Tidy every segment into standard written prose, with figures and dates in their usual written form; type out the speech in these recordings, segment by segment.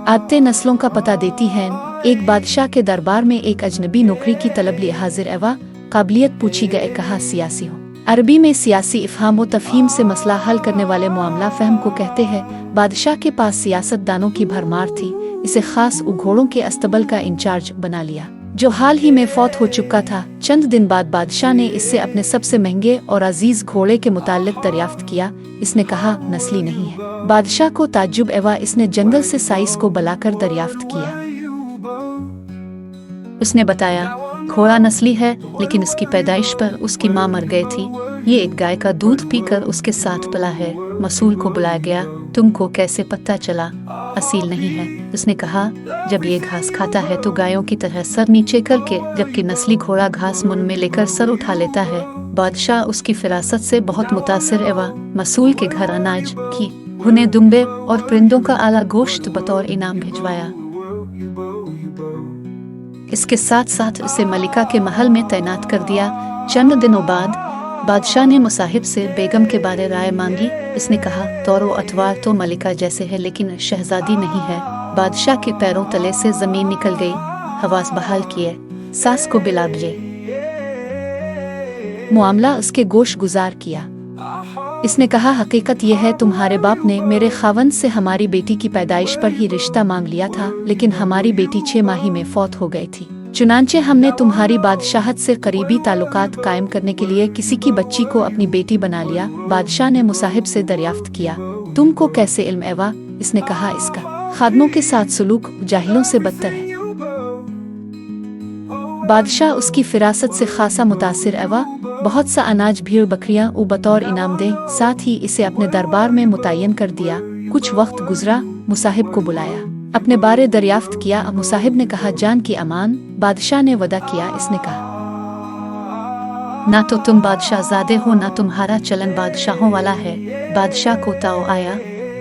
आदतें नस्लों का पता देती हैं। एक बादशाह के दरबार में एक अजनबी नौकरी की तलब लिए हाजिर एवा काबिलियत पूछी गए, कहा सियासी हो। अरबी में सियासी इफ़हाम व तफ़हीम से मसला हल करने वाले मामला फ़हम को कहते हैं। बादशाह के पास सियासतदानों की भरमार थी, इसे ख़ास घोड़ों के अस्तबल का इंचार्ज बना लिया, जो हाल ही में फौत हो चुका था। चंद दिन बाद बादशाह ने इससे अपने सबसे महंगे और अजीज घोड़े के मुताल्लिक दरियाफ्त किया। इसने कहा नस्ली नहीं है। बादशाह को ताज्जुब एवा इसने जंगल से साइस को बुलाकर दरियाफ्त किया। उसने बताया घोड़ा नस्ली है, लेकिन इसकी पैदाइश पर उसकी माँ मर गई थी। ये एक गाय का दूध पीकर उसके साथ पला है। मसूल को बुलाया गया, तुमको कैसे पता चला असील नहीं है? उसने कहा जब ये घास खाता है तो गायों की तरह सर नीचे करके, जबकि नस्ली घोड़ा घास मुंह में लेकर सर उठा लेता है। बादशाह उसकी फिरासत से बहुत मुतासिर एवा मसूल के घर अनाज की भुने दुम्बे और परिंदों का आला गोश्त बतौर इनाम भिजवाया। इसके साथ साथ उसे मलिका के महल में तैनात कर दिया। चंद दिनों बाद बादशाह ने मुसाहिब से बेगम के बारे राय मांगी। इसने कहा तौरो अतवार तो मलिका जैसे है, लेकिन शहजादी नहीं है। बादशाह के पैरों तले से जमीन निकल गई। हवास बहाल किए, सास को बिला भेजे। मामला उसके गोश गुजार किया। इसने कहा हकीकत यह है तुम्हारे बाप ने मेरे खावंद से हमारी बेटी की पैदाइश पर ही रिश्ता मांग लिया था, लेकिन हमारी बेटी 6 माही में फौत हो गई थी। चुनांचे हमने तुम्हारी बादशाहत से करीबी ताल्लुकात कायम करने के लिए किसी की बच्ची को अपनी बेटी बना लिया। बादशाह ने मुसाहिब से दरियाफ्त किया तुमको कैसे इल्म एवा? इसने कहा इसका खादमों के साथ सलूक जाहिलों से बदतर है। बादशाह उसकी फिरासत से खासा मुतासिर एवा बहुत सा अनाज भीड़ बकरियां बतौर इनाम दे, साथ ही इसे अपने दरबार में मुतय्यन कर दिया। कुछ वक्त गुजरा, मुसाहिब को बुलाया, अपने बारे दरियाफ्त किया। मुसाहिब ने कहा जान की अमान। बादशाह ने वदा किया। इसने कहा ना तो तुम बादशाहजादे हो, ना तुम्हारा चलन बादशाहों वाला है। बादशाह को ताओ आया,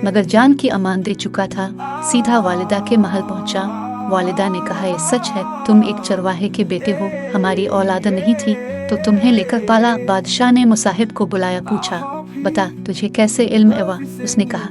मगर जान की अमान दे चुका था। सीधा वालिदा के महल पहुंचा। वालिदा ने कहा ये सच है, तुम एक चरवाहे के बेटे हो, हमारी औलाद नहीं थी तो तुम्हें लेकर पाला। बादशाह ने मुसाहिब को बुलाया, पूछा बता तुझे कैसे इल्म एवा? उसने कहा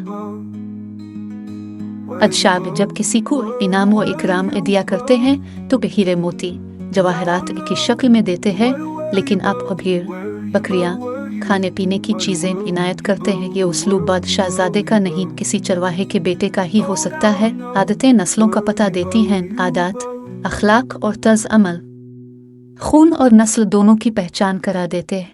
अच्छा, जब किसी को इनाम व इकराम दिया करते हैं तो हीरे मोती जवाहरात की शक्ल में देते हैं, लेकिन आप भेड़ बकरियां खाने पीने की चीजें इनायत करते हैं। ये उसलूब बादशाहजादे का नहीं, किसी चरवाहे के बेटे का ही हो सकता है। आदतें नस्लों का पता देती हैं। आदत, अखलाक और तर्ज अमल खून और नस्ल दोनों की पहचान करा देते हैं।